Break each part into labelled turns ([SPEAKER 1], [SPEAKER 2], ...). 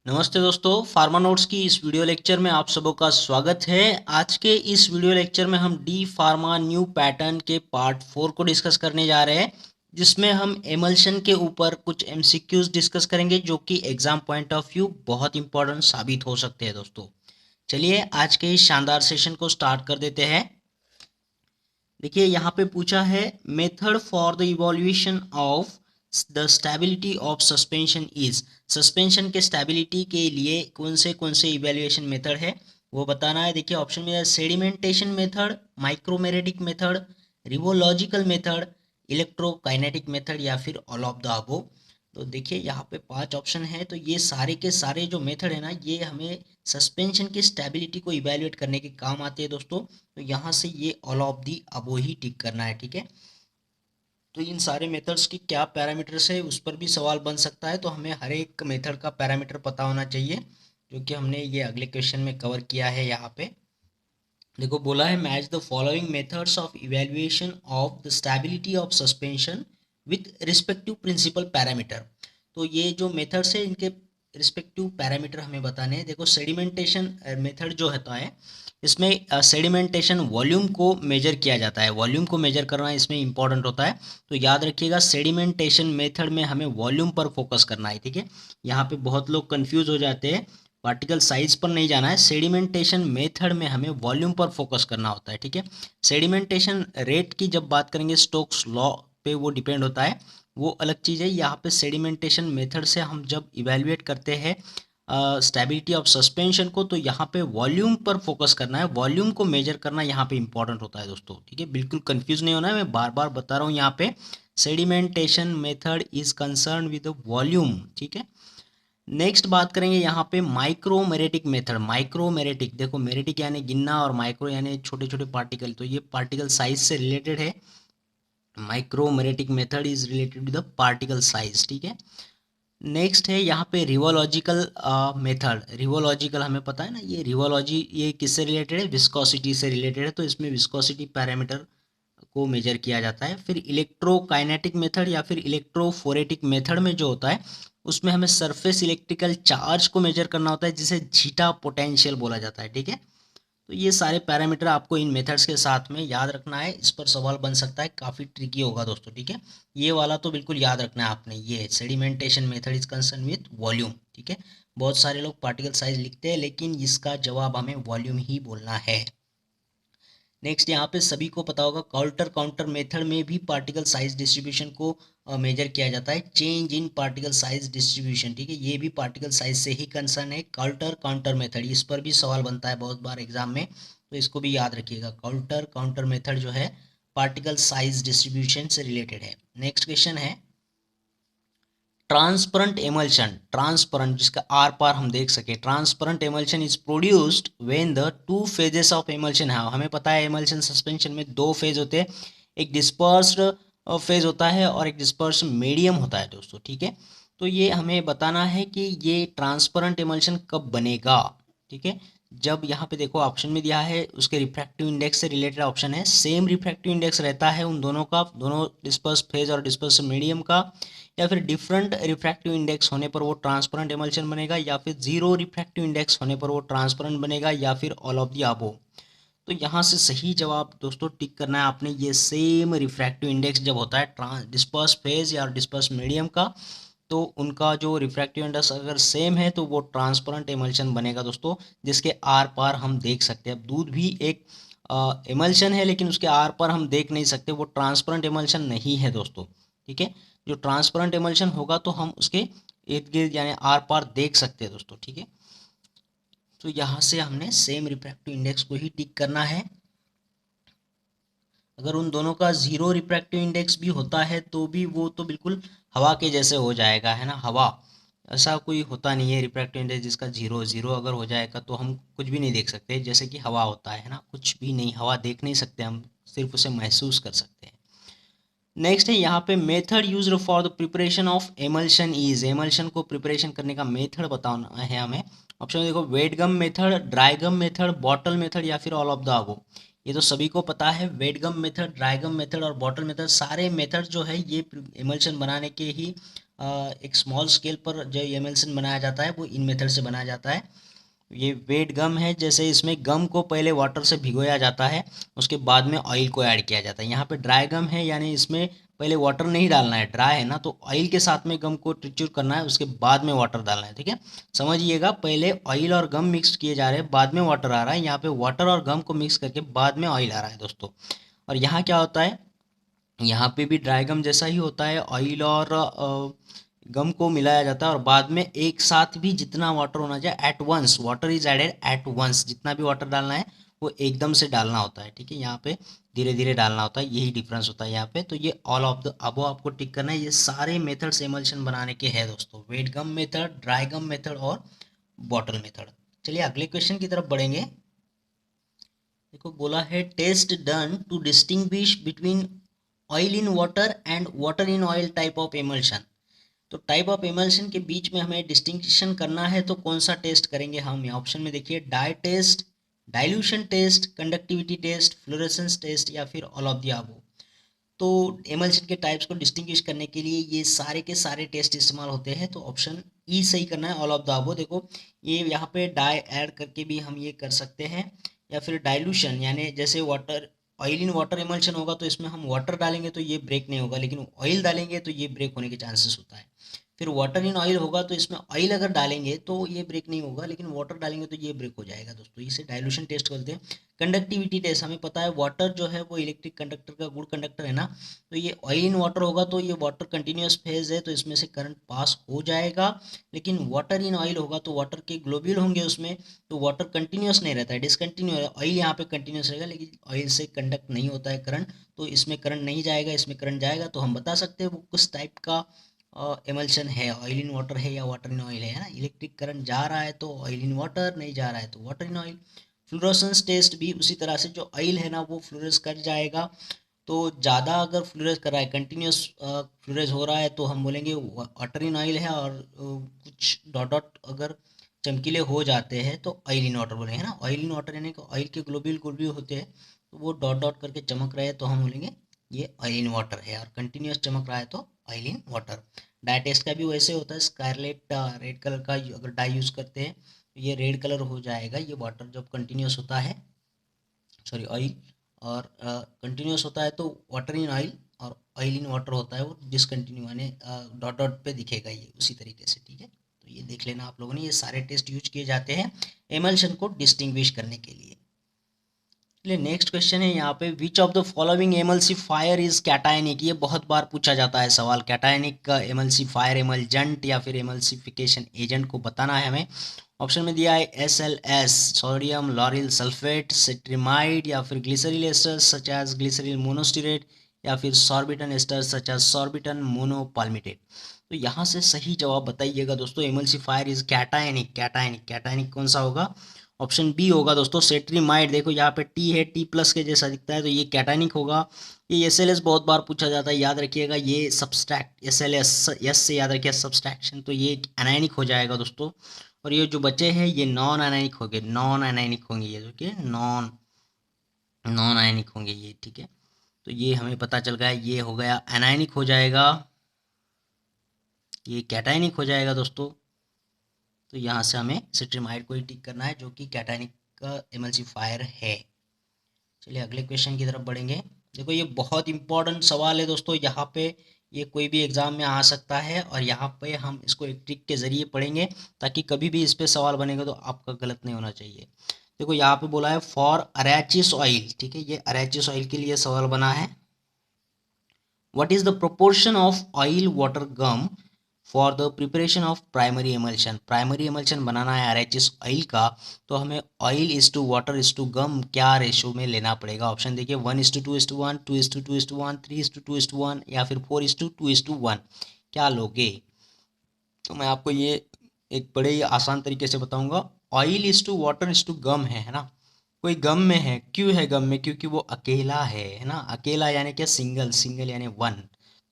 [SPEAKER 1] नमस्ते दोस्तों, pharma notes की इस वीडियो लेक्चर में आप सबों का स्वागत है। आज के इस वीडियो लेक्चर में हम डी फार्मा न्यू पैटर्न के पार्ट 4 को डिस्कस करने जा रहे हैं, जिसमें हम एमल्शन के ऊपर कुछ एमसीक्यूज डिस्कस करेंगे जो कि एग्जाम पॉइंट ऑफ व्यू बहुत इंपॉर्टेंट साबित हो सकते हैं। दोस्तों चलिए आज के इस शानदार सेशन को स्टार्ट कर देते हैं। देखिए यहाँ पे पूछा है, method for the evolution of the stability of suspension is. Suspension के स्टेबिलिटी के लिए कौन से इवेल्युएशन मेथड है वो बताना है। देखिए ऑप्शन में sedimentation method, micromeritic method, rheological method, electrokinetic method या फिर ऑल ऑफ द अबव। तो देखिए यहाँ पे 5 ऑप्शन है, तो ये सारे के सारे जो मेथड है ना, ये हमें सस्पेंशन की स्टेबिलिटी को इवेल्युएट करने के काम आते हैं दोस्तों। तो यहाँ से ये ऑल ऑफ दी अबो ही टिक करना है, ठीक है। तो इन सारे मेथड्स की क्या पैरामीटर्स है उस पर भी सवाल बन सकता है, तो हमें हर एक मेथड का पैरामीटर पता होना चाहिए, जो कि हमने ये अगले क्वेश्चन में कवर किया है। यहाँ पे देखो बोला है, match the following methods of evaluation of the stability of suspension with respective principal parameter. तो ये जो मेथड्स है इनके रिस्पेक्टिव पैरामीटर हमें बताने हैं। देखो सेडिमेंटेशन मेथड जो होता है, इसमें सेडिमेंटेशन वॉल्यूम को मेजर किया जाता है। वॉल्यूम को मेजर करना इसमें इंपॉर्टेंट होता है, तो याद रखिएगा सेडिमेंटेशन मेथड में हमें वॉल्यूम पर फोकस करना है, ठीक है। यहाँ पे बहुत लोग कंफ्यूज हो जाते हैं, पार्टिकल साइज पर नहीं जाना है, सेडिमेंटेशन मेथड में हमें वॉल्यूम पर फोकस करना होता है, ठीक है। सेडिमेंटेशन रेट की जब बात करेंगे, स्टोक्स लॉ पे वो डिपेंड होता है, वो अलग चीज़ है। यहाँ पे सेडिमेंटेशन मेथड से हम जब इवेल्युएट करते हैं स्टेबिलिटी ऑफ सस्पेंशन को, तो यहाँ पे वॉल्यूम पर फोकस करना है, वॉल्यूम को मेजर करना यहाँ पे इंपॉर्टेंट होता है दोस्तों, ठीक है। बिल्कुल कंफ्यूज नहीं होना है, मैं बार बार बता रहा हूँ। यहाँ पे sedimentation method is concern with volume, ठीक है। नेक्स्ट बात करेंगे यहाँ पे माइक्रोमेरेटिक मेथड। माइक्रोमेरेटिक, देखो मेरेटिक यानी गिनना और माइक्रो यानी छोटे छोटे पार्टिकल, तो ये पार्टिकल साइज से रिलेटेड है। Micromeritic method is related to the particle size, ठीक है। नेक्स्ट है यहाँ पे रिवोलॉजिकल मेथड। रिवोलॉजिकल हमें पता है ना, ये रिवोलॉजी ये किससे रिलेटेड है, विस्कोसिटी से रिलेटेड है, तो इसमें विस्कोसिटी पैरामीटर को मेजर किया जाता है। फिर इलेक्ट्रोकाइनेटिक मेथड या फिर इलेक्ट्रोफोरेटिक मेथड में जो होता है, उसमें हमें सरफेस इलेक्ट्रिकल चार्ज को मेजर करना होता है, जिसे जीटा पोटेंशियल बोला जाता है, ठीक है। तो ये सारे पैरामीटर आपको इन मेथड्स के साथ में याद रखना है। इस पर सवाल बन सकता है, काफ़ी ट्रिकी होगा दोस्तों, ठीक है। ये वाला तो बिल्कुल याद रखना है आपने, ये sedimentation method is concern with volume, ठीक है। बहुत सारे लोग पार्टिकल साइज लिखते हैं, लेकिन इसका जवाब हमें वॉल्यूम ही बोलना है। नेक्स्ट यहाँ पे सभी को पता होगा, कॉल्टर काउंटर मेथड में भी पार्टिकल साइज डिस्ट्रीब्यूशन को मेजर किया जाता है। Change in particle size distribution, ठीक है, ये भी पार्टिकल साइज से ही कंसर्न है। कॉल्टर काउंटर मेथड, इस पर भी सवाल बनता है बहुत बार एग्जाम में, तो इसको भी याद रखिएगा। कॉल्टर काउंटर मेथड जो है पार्टिकल साइज डिस्ट्रीब्यूशन से रिलेटेड है। नेक्स्ट क्वेश्चन है ट्रांसपेरेंट एमल्शन। ट्रांसपेरेंट जिसका आर पार हम देख सके, transparent emulsion is produced when the two phases of emulsion है। हमें पता है एमल्शन सस्पेंशन में दो फेज होते हैं, एक डिस्पर्स्ड फेज होता है और एक डिस्पर्स मीडियम होता है दोस्तों, ठीक है। तो ये हमें बताना है कि ये ट्रांसपेरेंट एमल्शन कब बनेगा, ठीक है। जब यहाँ पे देखो ऑप्शन में दिया है, उसके रिफ्रैक्टिव इंडेक्स से रिलेटेड ऑप्शन है, सेम रिफ्रैक्टिव इंडेक्स रहता है उन दोनों का, दोनों डिस्पर्स फेज और डिस्पर्स मीडियम का, या फिर डिफरेंट रिफ्रैक्टिव इंडेक्स होने पर वो ट्रांसपेरेंट एमल्शन बनेगा, या फिर जीरो रिफ्रैक्टिव इंडेक्स होने पर वो ट्रांसपेरेंट बनेगा, या फिर ऑल ऑफ द अबव। तो यहाँ से सही जवाब दोस्तों टिक करना है आपने, ये सेम रिफ्रैक्टिव इंडेक्स जब होता है डिस्पर्स फेज या डिस्पर्स मीडियम का, तो उनका जो रिफ्रैक्टिव इंडेक्स अगर सेम है तो वो ट्रांसपेरेंट एमल्शन बनेगा दोस्तों, जिसके आर पार हम देख सकते हैं। अब दूध भी एक एमल्शन है, लेकिन उसके आर पार हम देख नहीं सकते, वो ट्रांसपेरेंट एमल्शन नहीं है दोस्तों, ठीक है। जो ट्रांसपेरेंट एमल्शन होगा तो हम उसके इर्द गिर्द यानी आर पार देख सकते हैं दोस्तों, ठीक है। तो यहाँ से हमने सेम रिफ्रैक्टिव इंडेक्स को ही टिक करना है। अगर उन दोनों का जीरो रिफ्रैक्टिव इंडेक्स भी होता है तो भी वो तो बिल्कुल हवा के जैसे हो जाएगा, है ना। हवा ऐसा कोई होता नहीं है रिफ्रैक्टिव इंडेक्स जिसका जीरो जीरो अगर हो जाएगा तो हम कुछ भी नहीं देख सकते, जैसे कि हवा होता है ना, कुछ भी नहीं, हवा देख नहीं सकते हम, सिर्फ उसे महसूस कर सकते हैं। नेक्स्ट है यहाँ पे method used for the preparation of emulsion is. Emulsion को प्रिपरेशन करने का मेथड बताना है हमें। ऑप्शन देखो, wet gum method, dry gum method, bottle method या फिर ऑल ऑफ द अबव। ये तो सभी को पता है, wet gum method, dry gum method और बॉटल मेथड, सारे मेथड जो है ये एमल्शन बनाने के ही एक स्मॉल स्केल पर जो एमल्शन बनाया जाता है वो इन मेथड से बनाया जाता है। ये वेट गम है, जैसे इसमें गम को पहले वाटर से भिगोया जाता है, उसके बाद में ऑयल को ऐड किया जाता है। यहाँ पे ड्राई गम है, यानी इसमें पहले वाटर नहीं डालना है, ड्राई है ना, तो ऑयल के साथ में गम को ट्रिच्योर करना है, उसके बाद में वाटर डालना है। ठीक है, समझिएगा, पहले ऑयल और गम मिक्स किए जा रहे हैं, बाद में वाटर आ रहा है। यहाँ पे वाटर और गम को मिक्स करके बाद में ऑयल आ रहा है दोस्तों। और यहाँ क्या होता है, यहाँ पे भी ड्राई गम जैसा ही होता है, ऑयल और गम को मिलाया जाता है और बाद में एक साथ भी जितना वाटर होना चाहिए at once, water is added at once, जितना भी वाटर डालना है वो एकदम से डालना होता है। ठीक है, यहाँ पे धीरे धीरे डालना होता है, यही डिफरेंस होता है यहाँ पे। तो ये ऑल ऑफ द अबो आपको टिक करना है। ये सारे मेथड्स एमल्शन बनाने के हैं दोस्तों, wet gum method, dry gum method और बॉटल मेथड। चलिए अगले क्वेश्चन की तरफ बढ़ेंगे। देखो बोला है test done to distinguish between oil in water and water in oil type of emulsion. तो टाइप ऑफ एमल्शन के बीच में हमें डिस्टिंक्शन करना है, तो कौन सा टेस्ट करेंगे हम? यहाँ ऑप्शन में देखिए, dye test, dilution test, conductivity test, fluorescence test या फिर ऑल ऑफ द अबव। तो एमल्शन के टाइप्स को डिस्टिंग्विश करने के लिए ये सारे के सारे टेस्ट इस्तेमाल होते हैं, तो ऑप्शन ई सही करना है, ऑल ऑफ द अबव। देखो ये यहाँ पे डाई ऐड करके भी हम ये कर सकते हैं, या फिर डाइल्यूशन, यानी जैसे water, oil in water emulsion होगा तो इसमें हम वाटर डालेंगे तो ये ब्रेक नहीं होगा, लेकिन ऑयल डालेंगे तो ये ब्रेक होने के चांसेस होता है। फिर वाटर इन ऑयल होगा तो इसमें ऑयल अगर डालेंगे तो ये ब्रेक नहीं होगा, लेकिन वाटर डालेंगे तो ये ब्रेक हो जाएगा दोस्तों। इसे डाइल्यूशन टेस्ट बोलते हैं। कंडक्टिविटी टेस्ट, हमें पता है वाटर जो है वो इलेक्ट्रिक कंडक्टर का गुड कंडक्टर है ना, तो ये ऑयल इन वाटर होगा तो ये वाटर कंटिन्यूस फेज है तो इसमें से करंट पास हो जाएगा। लेकिन वाटर इन ऑयल होगा तो वाटर के ग्लोब्यूल होंगे उसमें, तो वाटर कंटिन्यूस नहीं रहता है, डिसकंटिन्यू है। ऑयल यहाँ पे कंटिन्यूस रहेगा, लेकिन ऑयल से कंडक्ट नहीं होता है करंट, तो इसमें करंट नहीं जाएगा, इसमें करंट जाएगा। तो हम बता सकते हैं वो किस टाइप का एमल्शन है, ऑयल इन वाटर है या वाटर इन ऑयल है ना। इलेक्ट्रिक करंट जा रहा है तो ऑयल इन वाटर, नहीं जा रहा है तो water in oil. Fluorescence test भी उसी तरह से, जो ऑयल है ना वो फ्लोरेस कर जाएगा, तो ज़्यादा अगर फ्लोरेस कर रहा है, कंटिन्यूस फ्लोरेस हो रहा है, तो हम बोलेंगे वाटर इन ऑयल है। और कुछ डॉट डॉट अगर चमकीले हो जाते हैं तो ऑयल इन वाटर बोलेंगे ना। ऑयल इन वाटर यानी कि ऑयल के ग्लोब्यूल ग्लोब्यूल होते हैं, तो वो डॉट डॉट करके चमक रहे हैं तो हम बोलेंगे ये ऑयल इन वाटर है। और कंटिन्यूस चमक रहा है तो oil in water. Dye test का भी वैसे होता है, स्कारलेट रेड कलर का अगर डाई यूज़ करते हैं तो ये रेड कलर हो जाएगा, ये वाटर जब कंटिन्यूस होता है, सॉरी ऑयल, और कंटिन्यूस होता है तो वाटर इन ऑयल, और ऑयल इन वाटर होता है वो डिसकंटिन्यू, यानी डॉट डॉट पे दिखेगा ये उसी तरीके से। ठीक है, तो ये देख लेना आप लोगों ने, ये सारे टेस्ट यूज किए जाते हैं एमल्शन को डिस्टिंग्विश करने के लिए। चलिए नेक्स्ट क्वेश्चन है यहाँ पे, which of the following emulsifier is cationic. ये बहुत बार पूछा जाता है सवाल, कैटायनिक का एमल्सिफायर, एमल्जेंट या फिर एमल्सिफिकेशन एजेंट को बताना है हमें। ऑप्शन में दिया है SLS, सोडियम लॉरिल सल्फेट, सेट्रिमाइड, या फिर ग्लिसरील एस्टर्स सच एज ग्लिसरील मोनोस्टेरेट, या फिर सॉर्बिटन एस्टर्स सच एज सॉर्बिटन मोनोपाल्मिटेट। तो यहाँ से सही जवाब बताइएगा दोस्तों, एमल्सिफायर इज कैटायनिक, कैटायनिक, कैटायनिक कौन सा होगा? ऑप्शन बी होगा दोस्तों, सेट्रीमाइड। देखो यहाँ पे टी है, टी प्लस के जैसा दिखता है, तो ये कैटायनिक होगा। ये SLS बहुत बार पूछा जाता है, याद रखिएगा, ये सब्सट्रैक्ट, SLS यस से याद रखिए सब्सट्रैक्शन, तो ये एनायनिक हो जाएगा दोस्तों। और ये जो बचे हैं ये नॉन एनायनिक होंगे, नॉन एनायनिक होंगे ये, जो कि नॉन नॉन आयनिक होंगे ये। ठीक है, तो ये हमें पता चल गया, ये हो गया एनायनिक हो जाएगा, ये कैटायनिक हो जाएगा दोस्तों। तो यहाँ से हमें सिट्रीमाइड को ही टिक करना है, जो कि कैटायनिक का एमल्सिफायर है। चलिए अगले क्वेश्चन की तरफ बढ़ेंगे। देखो ये बहुत इंपॉर्टेंट सवाल है दोस्तों, यहाँ पे ये कोई भी एग्जाम में आ सकता है, और यहाँ पे हम इसको एक ट्रिक के ज़रिए पढ़ेंगे ताकि कभी भी इस पे सवाल बनेगा तो आपका गलत नहीं होना चाहिए। देखो यहाँ पे बोला है फॉर अरैचिस ऑयल, ठीक है, ये अरैचिस ऑयल के लिए सवाल बना है। What is the proportion of oil water gum for the preparation of primary emulsion. Primary emulsion बनाना है आरएचएस ऑयल का, तो हमें oil is to water is to gum क्या रेशो में लेना पड़ेगा? ऑप्शन देखिए, 1:2:1, 2:2:1, 3:2:1, या फिर 4:2:1, क्या लोगे? तो मैं आपको ये एक बड़े ही आसान तरीके से बताऊंगा। Oil is to water is to gum है ना। कोई गम में है, क्यों है गम में? क्योंकि वो अकेला है ना। अकेला यानी क्या? सिंगल, सिंगल यानी वन,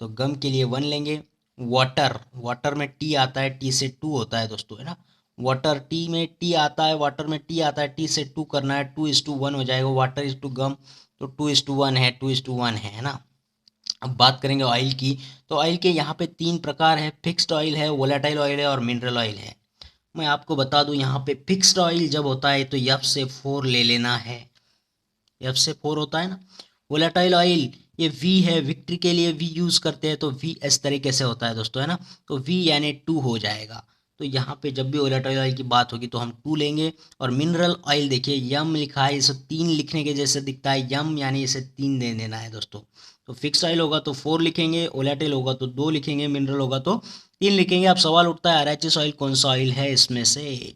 [SPEAKER 1] तो गम के लिए वन लेंगे। वाटर, वाटर में टी आता है, टी से टू होता है दोस्तों, है ना। वाटर टी में टी आता है, वाटर में टी आता है, टी से टू करना है, 2:1 हो जाएगा। वाटर इज टू गम तो 2:1 है, 2:1 है ना। अब बात करेंगे ऑयल की। तो ऑयल के यहाँ पे 3 प्रकार है, फिक्स्ड ऑयल है, वोलेटाइल ऑयल है और मिनरल ऑयल है। मैं आपको बता दूं, यहाँ पे फिक्स्ड ऑयल जब होता है तो एफ से 4 ले लेना है, एफ से 4 होता है ना। वोलेटाइल ऑयल ये वी है, विक्ट्री के लिए वी यूज़ करते हैं, तो वी इस तरीके से होता है दोस्तों, है ना। तो वी यानी 2 हो जाएगा। तो यहाँ पे जब भी वोलेटाइल ऑयल की बात होगी तो हम 2 लेंगे। और मिनरल ऑयल देखिए यम लिखा है, इसे 3 लिखने के जैसे दिखता है, यम यानी इसे 3 दे देना है दोस्तों। तो फिक्स ऑयल होगा तो 4 लिखेंगे, वोलेटाइल होगा तो 2 लिखेंगे, मिनरल होगा तो 3 लिखेंगे। अब सवाल उठता है आरएचएस ऑयल कौन सा ऑयल है इसमें से, है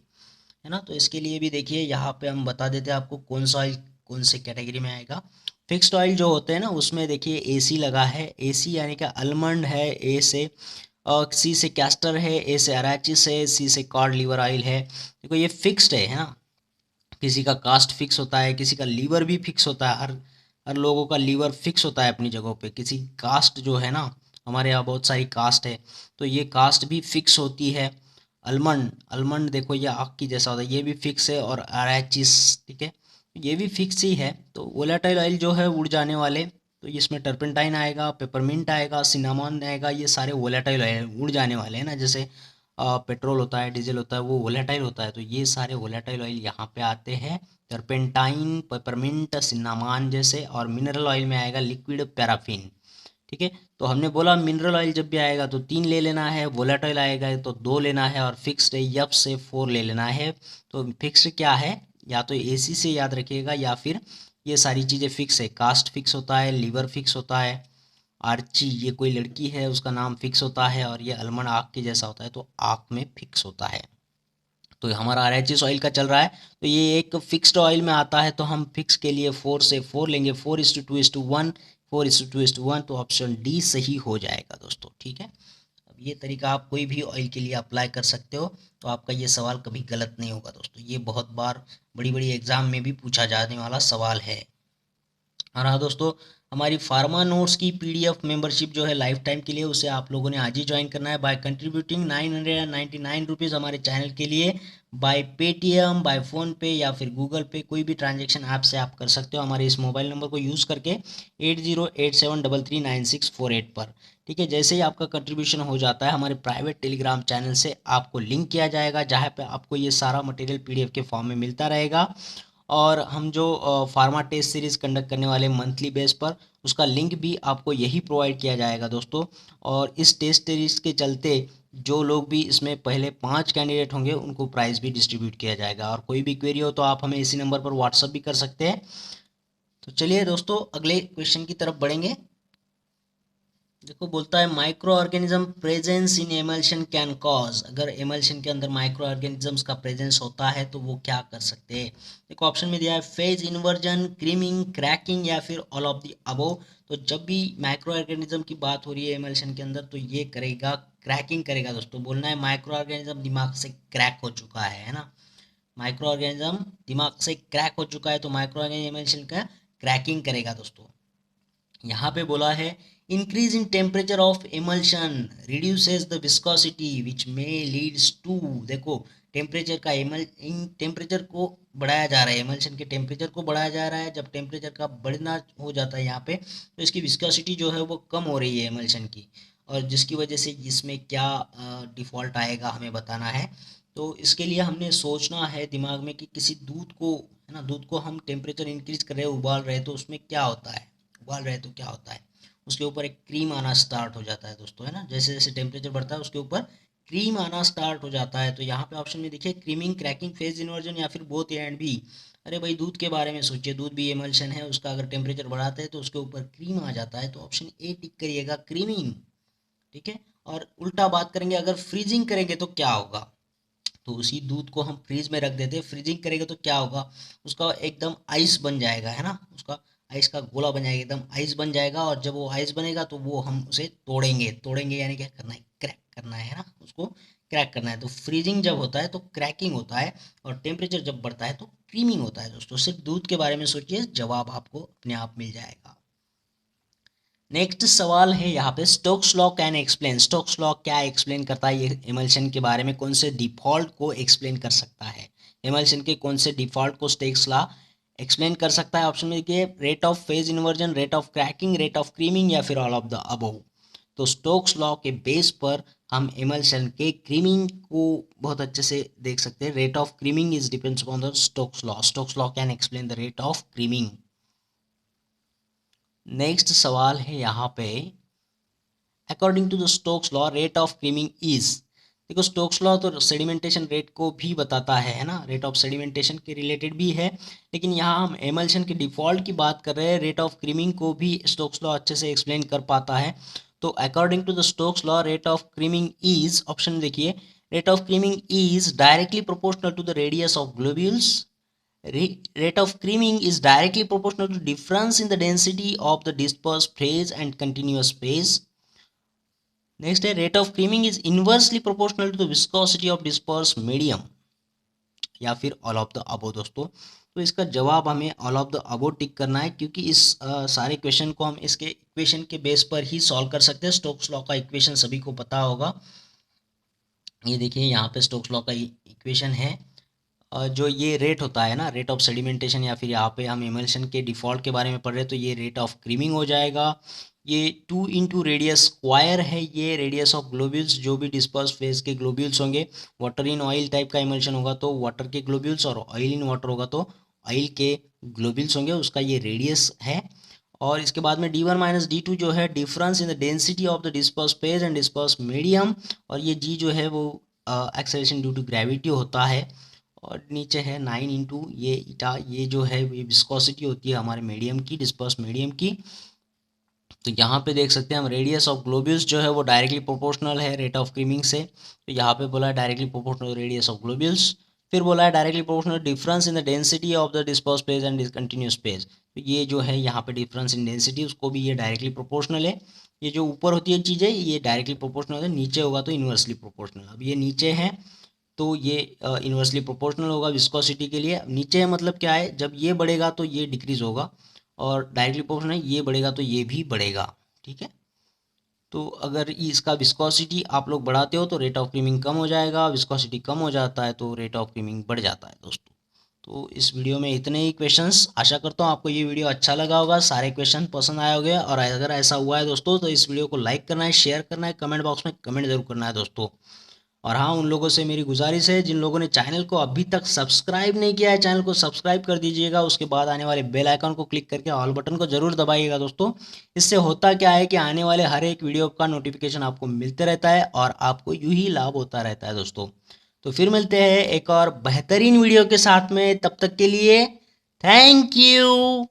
[SPEAKER 1] ना। तो इसके लिए भी देखिए यहाँ पे हम बता देते हैं आपको कौन सा ऑयल कौन से कैटेगरी में आएगा। फिक्स्ड ऑयल जो होते हैं ना उसमें देखिए ए सी लगा है, ए सी यानी कि आलमंड है ए से, और सी से कैस्टर है, ए से अराचिस है, सी से कॉड लीवर ऑयल है। देखो ये फिक्स्ड है ना। किसी का कास्ट फिक्स होता है, किसी का लीवर भी फिक्स होता है, हर हर लोगों का लीवर फिक्स होता है अपनी जगहों पे। किसी कास्ट जो है ना, हमारे यहाँ बहुत सारी कास्ट है, तो ये कास्ट भी फिक्स होती है। अलमंड, अलमंड देखो ये आग की जैसा होता है, ये भी फिक्स है। और अरैचिस, ठीक है, ये भी फिक्स ही है। तो वोलेटाइल ऑयल जो है उड़ जाने वाले, तो इसमें टर्पेंटाइन आएगा, पेपरमिंट आएगा, सिनामॉन आएगा, ये सारे वोलेटाइल ऑयल उड़ जाने वाले हैं ना। जैसे पेट्रोल होता है, डीजल होता है, वो वोलेटाइल होता है, तो ये सारे वोलेटाइल ऑयल यहाँ पे आते हैं। टर्पेंटाइन, पेपरमिंट, सिन्नामान जैसे। और मिनरल ऑयल में आएगा लिक्विड पैराफिन, ठीक है। तो हमने बोला मिनरल ऑयल जब भी आएगा तो 3 ले लेना है, वोलेटाइल आएगा तो 2 लेना है, और फिक्स्ड एफ से 4 ले लेना है। तो फिक्स्ड क्या है, या तो एसी से याद रखिएगा, या फिर ये सारी चीज़ें फिक्स है। कास्ट फिक्स होता है, लीवर फिक्स होता है, आर्ची ये कोई लड़की है उसका नाम फिक्स होता है, और ये अलमंड आँख के जैसा होता है तो आँख में फिक्स होता है। तो हमारा आरएचएस ऑयल का चल रहा है, तो ये एक फिक्स्ड ऑयल में आता है, तो हम फिक्स के लिए 4 से 4 लेंगे, 4:2:1, 4:2:1, तो ऑप्शन डी सही हो जाएगा दोस्तों, ठीक है। अब ये तरीका आप कोई भी ऑयल के लिए अप्लाई कर सकते हो, तो आपका ये सवाल कभी गलत नहीं होगा दोस्तों। ये बहुत बार बड़ी बड़ी एग्जाम में भी पूछा जाने वाला सवाल है। और हाँ दोस्तों, हमारी फार्मा नोट्स की पीडीएफ मेंबरशिप जो है लाइफ टाइम के लिए, उसे आप लोगों ने आज ही ज्वाइन करना है बाय कंट्रीब्यूटिंग 999 रुपीज़ हमारे चैनल के लिए, बाय पेटीएम, बाय फ़ोनपे या फिर गूगल पे, कोई भी ट्रांजैक्शन ऐप से आप कर सकते हो हमारे इस मोबाइल नंबर को यूज़ करके 8087339648 पर, ठीक है। जैसे ही आपका कंट्रीब्यूशन हो जाता है, हमारे प्राइवेट टेलीग्राम चैनल से आपको लिंक किया जाएगा, जहाँ पे आपको ये सारा मटेरियल पीडीएफ के फॉर्म में मिलता रहेगा। और हम जो फार्मा टेस्ट सीरीज़ कंडक्ट करने वाले मंथली बेस पर, उसका लिंक भी आपको यही प्रोवाइड किया जाएगा दोस्तों। और इस टेस्ट सीरीज़ के चलते जो लोग भी इसमें पहले 5 कैंडिडेट होंगे उनको प्राइज़ भी डिस्ट्रीब्यूट किया जाएगा। और कोई भी क्वेरी हो तो आप हमें इसी नंबर पर व्हाट्सअप भी कर सकते हैं। तो चलिए दोस्तों अगले क्वेश्चन की तरफ बढ़ेंगे। देखो बोलता है micro organism presence in emulsion can cause, अगर एमल्शन के अंदर माइक्रो ऑर्गेनिजम्स का प्रेजेंस होता है तो वो क्या कर सकते हैं। देखो ऑप्शन में दिया है फेज इन्वर्जन, क्रीमिंग, क्रैकिंग या फिर ऑल ऑफ द अबव। तो जब भी माइक्रो ऑर्गेनिज्म की बात हो रही है एमल्शन के अंदर तो ये करेगा क्रैकिंग करेगा दोस्तों। बोलना है माइक्रो ऑर्गेनिज्म दिमाग से क्रैक हो चुका है ना। माइक्रो ऑर्गेनिज्म दिमाग से क्रैक हो चुका है तो माइक्रो ऑर्गेनिज्म एमल्शन का क्रैकिंग करेगा दोस्तों। यहाँ पे बोला है increase in temperature of emulsion reduces the viscosity which may leads to. देखो टेम्परेचर का टेम्परेचर को बढ़ाया जा रहा है, एमल्शन के टेम्परेचर को बढ़ाया जा रहा है। जब टेम्परेचर का बढ़ना हो जाता है यहाँ पे तो इसकी विस्कोसिटी जो है वो कम हो रही है एमल्शन की, और जिसकी वजह से इसमें क्या डिफ़ॉल्ट आएगा हमें बताना है। तो इसके लिए हमने सोचना है दिमाग में कि किसी दूध को, है ना, दूध को हम टेम्परेचर इंक्रीज कर रहे हैं, उबाल रहे हैं, तो उसमें क्या होता है, उबाल रहे तो क्या होता है, उसके ऊपर एक क्रीम आना स्टार्ट हो जाता है दोस्तों, है ना। जैसे जैसे टेम्परेचर बढ़ता है उसके ऊपर क्रीम आना स्टार्ट हो जाता है। तो यहाँ पे ऑप्शन में देखिए क्रीमिंग, क्रैकिंग, फेज इन्वर्जन या फिर बोथ एंड भी। अरे भाई दूध के बारे में सोचिए, दूध भी एमल्शन है, उसका अगर टेम्परेचर बढ़ाते हैं तो उसके ऊपर क्रीम आ जाता है, तो ऑप्शन ए टिक करिएगा, क्रीमिंग, ठीक है। और उल्टा बात करेंगे, अगर फ्रीजिंग करेंगे तो क्या होगा, तो उसी दूध को हम फ्रीज में रख देते हैं, फ्रीजिंग करेंगे तो क्या होगा, उसका एकदम आइस बन जाएगा, है ना, उसका आइस का गोला बन जाएगा, एकदम आइस बन जाएगा। और जब वो आइस बनेगा तो वो हम उसे तोड़ेंगे, तोड़ेंगे यानी क्या करना है, क्रैक करना है ना, उसको क्रैक करना है। तो फ्रीजिंग जब होता है तो क्रैकिंग होता है, और टेम्परेचर जब बढ़ता है तो क्रीमिंग होता है दोस्तों। सिर्फ दूध के बारे में सोचिए, जवाब आपको अपने आप मिल जाएगा। नेक्स्ट सवाल है यहाँ पे Stokes law can explain, Stokes law क्या एक्सप्लेन करता है, ये एमल्शन के बारे में कौन से डिफॉल्ट को एक्सप्लेन कर सकता है, एमल्शन के कौन से डिफॉल्ट को स्टोक्स लॉ एक्सप्लेन कर सकता है। ऑप्शन में देखिए rate of phase inversion, rate of cracking, rate of creaming या फिर ऑल ऑफ द अबव। तो स्टोक्स लॉ के बेस पर हम एमल्शन के क्रीमिंग को बहुत अच्छे से देख सकते हैं। Rate of creaming is depends upon the Stokes law. Stokes law can explain the rate of creaming. Next सवाल है यहाँ पे, according to the Stokes law rate of creaming is. देखो स्टोक्स लॉ तो सेडिमेंटेशन रेट को भी बताता है ना, रेट ऑफ सेडिमेंटेशन के रिलेटेड भी है, लेकिन यहाँ हम एमल्शन के डिफॉल्ट की बात कर रहे हैं। रेट ऑफ क्रीमिंग को भी स्टोक्स लॉ अच्छे से एक्सप्लेन कर पाता है। तो according to the Stokes law rate of creaming is, option देखिए, rate of creaming is directly proportional to the radius of globules. Rate of creaming is directly proportional to difference in the density of the dispersed phase and continuous phase. Next है rate of creaming is inversely proportional to the viscosity of disperse medium, या फिर all of the above दोस्तों। तो इसका जवाब हमें all of the above टिक करना है, क्योंकि इस सारे क्वेश्चन को हम इसके इक्वेशन के बेस पर ही सॉल्व कर सकते हैं। स्टोक्स लॉ का इक्वेशन सभी को पता होगा। ये देखिए यहाँ पे स्टोक्स लॉ का इक्वेशन है। जो ये रेट होता है ना, रेट ऑफ सेडिमेंटेशन, या फिर यहाँ पे हम एमल्शन के डिफ़ॉल्ट के बारे में पढ़ रहे हैं, तो ये रेट ऑफ क्रीमिंग हो जाएगा। ये 2 इंटू रेडियस स्क्वायर है, ये रेडियस ऑफ ग्लोब्यूल्स, जो भी डिस्पर्स फेज के ग्लोब्यूल्स होंगे। वाटर इन ऑयल टाइप का एमल्शन होगा तो वाटर के ग्लोब्यूल्स, और ऑयल इन वाटर होगा तो ऑयल के ग्लोब्यूल्स होंगे, उसका ये रेडियस है। और इसके बाद में d1 माइनस d2 जो है difference in the density of the disperse phase and disperse medium, और ये g जो है वो एक्सेलरेशन ड्यू टू ग्रेविटी होता है। और नीचे है 9 इंटू ये ईटा, ये जो है ये विस्कोसिटी होती है हमारे मीडियम की, डिस्पर्स मीडियम की। तो यहाँ पे देख सकते हैं हम रेडियस ऑफ ग्लोब्यूल्स जो है वो डायरेक्टली प्रोपोर्शनल है रेट ऑफ क्रीमिंग से। तो यहाँ पे बोला है directly proportional radius of globules, फिर बोला है directly proportional difference in the density of the disperse phase and continuous phase. तो ये जो है यहाँ पे डिफरेंस इन डेंसिटी, उसको भी ये डायरेक्टली प्रोपोर्शनल है। ये जो ऊपर होती है चीज़ें ये डायरेक्टली प्रोपोर्शनल है, नीचे होगा तो इन्वर्सली प्रोपोर्शनल। अब ये नीचे है तो ये इन्वर्सली प्रोपोर्शनल होगा विस्कोसिटी के लिए। नीचे है मतलब क्या है, जब ये बढ़ेगा तो ये डिक्रीज होगा, और डायरेक्टली प्रोपोर्शनल ये बढ़ेगा तो ये भी बढ़ेगा। ठीक है, तो अगर इसका विस्कोसिटी आप लोग बढ़ाते हो तो रेट ऑफ क्रीमिंग कम हो जाएगा, विस्कोसिटी कम हो जाता है तो रेट ऑफ क्रीमिंग बढ़ जाता है दोस्तों। तो इस वीडियो में इतने ही क्वेश्चंस। आशा करता हूँ आपको ये वीडियो अच्छा लगा होगा, सारे क्वेश्चन पसंद आए होंगे। और अगर ऐसा हुआ है दोस्तों तो इस वीडियो को लाइक करना है, शेयर करना है, कमेंट बॉक्स में कमेंट जरूर करना है दोस्तों। और हाँ, उन लोगों से मेरी गुजारिश है जिन लोगों ने चैनल को अभी तक सब्सक्राइब नहीं किया है, चैनल को सब्सक्राइब कर दीजिएगा। उसके बाद आने वाले बेल आइकन को क्लिक करके ऑल बटन को जरूर दबाइएगा दोस्तों। इससे होता क्या है कि आने वाले हर एक वीडियो का नोटिफिकेशन आपको मिलते रहता है और आपको यूं ही लाभ होता रहता है दोस्तों। तो फिर मिलते हैं एक और बेहतरीन वीडियो के साथ में, तब तक के लिए थैंक यू।